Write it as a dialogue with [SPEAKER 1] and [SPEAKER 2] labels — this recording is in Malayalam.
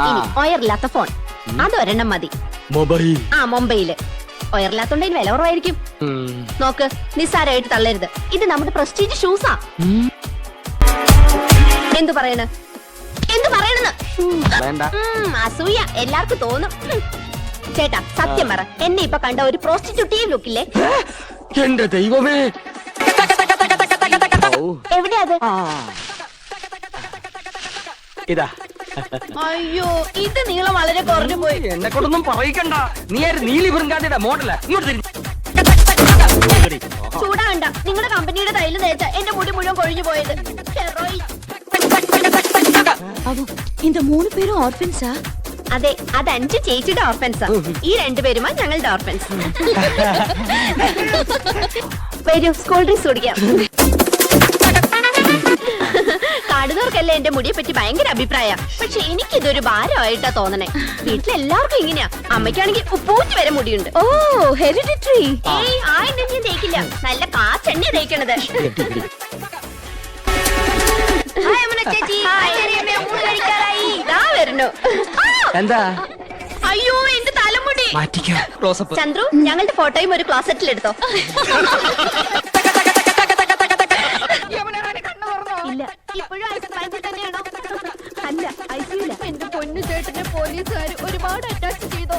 [SPEAKER 1] ഇനി ഒയറില്ലാത്ത ഫോൺ അതൊരെണ്ണം മതി.
[SPEAKER 2] മൊബൈൽ
[SPEAKER 1] മൊബൈല് ഒയറില്ലാത്തോണ്ട് വില കുറവായിരിക്കും. നോക്ക്, നിസ്സാരമായിട്ട് തള്ളരുത്. ഇത് നമ്മുടെ പ്രസ്റ്റീജ് ഷൂസാ. എന്തു പറയണെന്ന് അസൂയ എല്ലാവർക്കും തോന്നും. ചേട്ടാ സത്യം പറ, എന്നെ ഇപ്പൊ കണ്ട ഒരു പ്രോസ്റ്റിറ്റ്യൂട്ടീവ് ലുക്കില്ലേ?
[SPEAKER 2] എന്റെ ദൈവമേ,
[SPEAKER 1] എവിടെയാ അത്?
[SPEAKER 2] ഇതാ.
[SPEAKER 1] അയ്യോ, ഇത് നീളം വളരെ കുറഞ്ഞു പോയി.
[SPEAKER 2] എന്നെ കൊണ്ടൊന്നും പറയിക്കണ്ട. നീ ആര്? നീലി വൃങ്കാട്ടിയുടെ മോഡലാ. ഇങ്ങോട്ട്
[SPEAKER 1] ചൂടാണ്ട. നിങ്ങളുടെ കമ്പനിയുടെ തൈല് തേച്ച എന്റെ മുടി മുഴുവൻ കൊഴിഞ്ഞു പോയത്.
[SPEAKER 3] இந்த 3 பேரும் ஆர்ஃபன்ஸா?
[SPEAKER 1] അതെ, അത് 5 ചേച്ചിയുടെ ഓർഫൻസാ. ഈ 2 പേരുമാ ഞങ്ങളുടെ ഓർഫൻസ്. വരൂ, സ്കൂൾ ഡ്രിങ്ക്സ് കുടിക്കാം. കാണുന്നവർക്കല്ലേ എന്റെ മുടിയെ പറ്റി ഭയങ്കര അഭിപ്രായ. പക്ഷെ എനിക്കിതൊരു ഭാരമായിട്ടാ തോന്നണേ. വീട്ടിലെല്ലാവർക്കും ഇങ്ങനെയാ. അമ്മയ്ക്കാണെങ്കിൽ ഉപ്പൂറ്റി വരെ മുടിയുണ്ട്.
[SPEAKER 3] ഓ, ഹെറിഡിറ്ററി.
[SPEAKER 1] ഏയ്, ആ എണ്ണ ഞാൻ തേക്കില്ല. നല്ല കാച്ചെണ്ണ തേക്കണത്.
[SPEAKER 2] എന്താ?
[SPEAKER 1] അയ്യോ, എന്റെ തലമുടി. ചന്ദ്രു, ഞങ്ങളുടെ ഫോട്ടോയും ഒരു ക്ലോസറ്റിൽ എടുത്തോ. ഇല്ല, ഇപ്പോഴും ഐസിൽ തന്നെയാണോ?
[SPEAKER 3] അല്ല, ഐസിയില്ല.
[SPEAKER 1] എന്റെ പൊന്നു ചേട്ടനെ പോലീസുകാർ ഒരുപാട് അറ്റാച്ച് ചെയ്തോ.